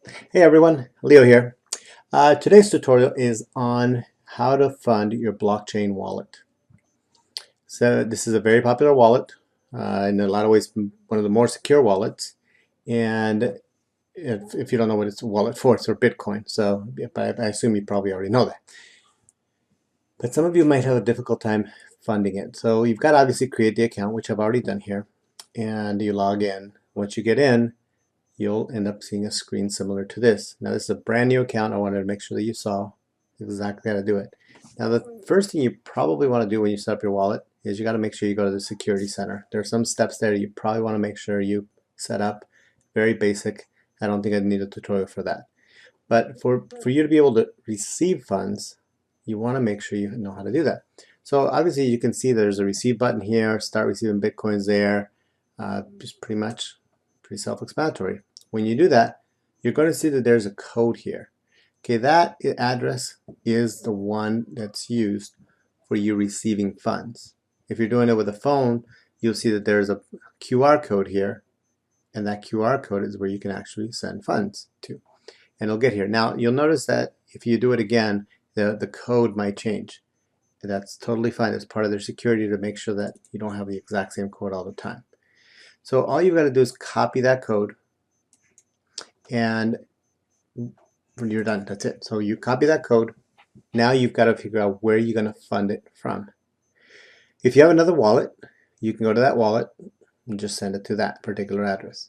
Hey everyone, Leo here. Today's tutorial is on how to fund your blockchain wallet. So this is a very popular wallet, in a lot of ways one of the more secure wallets. And if you don't know what it's a wallet for, it's for Bitcoin. So I assume you probably already know that. But some of you might have a difficult time funding it. So you've got to obviously create the account, which I've already done here, and you log in. Once you get in, you'll end up seeing a screen similar to this. Now this is a brand new account. I wanted to make sure that you saw exactly how to do it. Now the first thing you probably want to do when you set up your wallet is you got to make sure you go to the security center. There are some steps there you probably want to make sure you set up. Very basic. I don't think I need a tutorial for that. But for you to be able to receive funds, you want to make sure you know how to do that. So obviously you can see there's a receive button here, start receiving Bitcoins there, just pretty self-explanatory. When you do that, you're going to see that there's a code here. Okay, that address is the one that's used for you receiving funds. If you're doing it with a phone, you'll see that there's a QR code here, and that QR code is where you can actually send funds to. And it'll get here. Now, you'll notice that if you do it again, the code might change. That's totally fine. It's part of their security to make sure that you don't have the exact same code all the time. So all you've got to do is copy that code, and when you're done, that's it. So you copy that code. Now you've got to figure out where you're going to fund it from. If you have another wallet, you can go to that wallet and just send it to that particular address.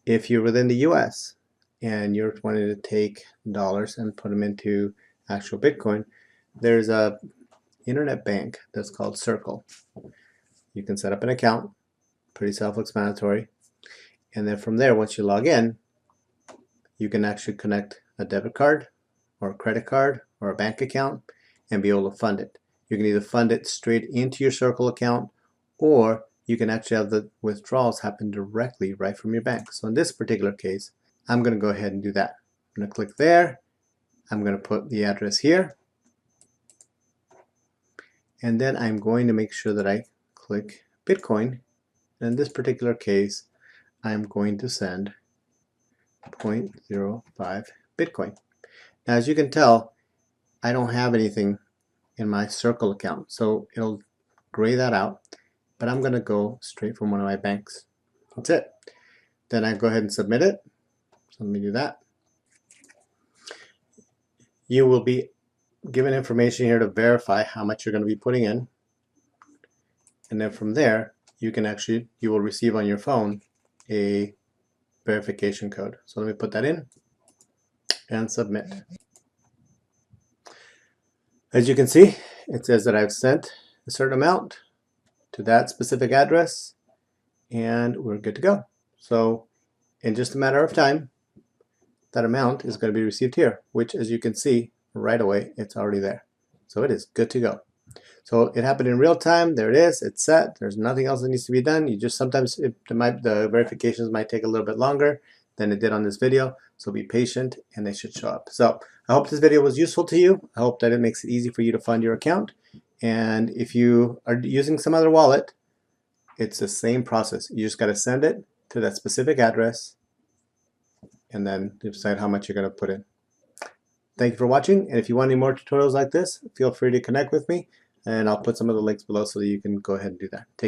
If you're within the US and you're wanting to take dollars and put them into actual Bitcoin, there's a internet bank that's called Circle. You can set up an account, pretty self-explanatory, and then from there, once you log in, you can actually connect a debit card or a credit card or a bank account and be able to fund it. You can either fund it straight into your Circle account, or you can actually have the withdrawals happen directly right from your bank. So in this particular case, I'm going to go ahead and do that. I'm going to click there. I'm going to put the address here. And then I'm going to make sure that I click Bitcoin. In this particular case, I'm going to send 0.05 Bitcoin. Now, as you can tell, I don't have anything in my Circle account, so it'll gray that out, but I'm going to go straight from one of my banks. That's it. Then I go ahead and submit it. So let me do that. You will be given information here to verify how much you're going to be putting in, and then from there you will receive on your phone a verification code. So let me put that in and submit. As you can see, it says that I've sent a certain amount to that specific address, and we're good to go. So in just a matter of time, that amount is going to be received here, which, as you can see right away, it's already there. So it is good to go. So it happened in real time. There it is. It's set. There's nothing else that needs to be done. You just sometimes the verifications might take a little bit longer than it did on this video. So be patient, and they should show up. So I hope this video was useful to you. I hope that it makes it easy for you to fund your account. And if you are using some other wallet, it's the same process. You just got to send it to that specific address, and then decide how much you're going to put in. Thank you for watching, and if you want any more tutorials like this, feel free to connect with me, and I'll put some of the links below so that you can go ahead and do that. Take care.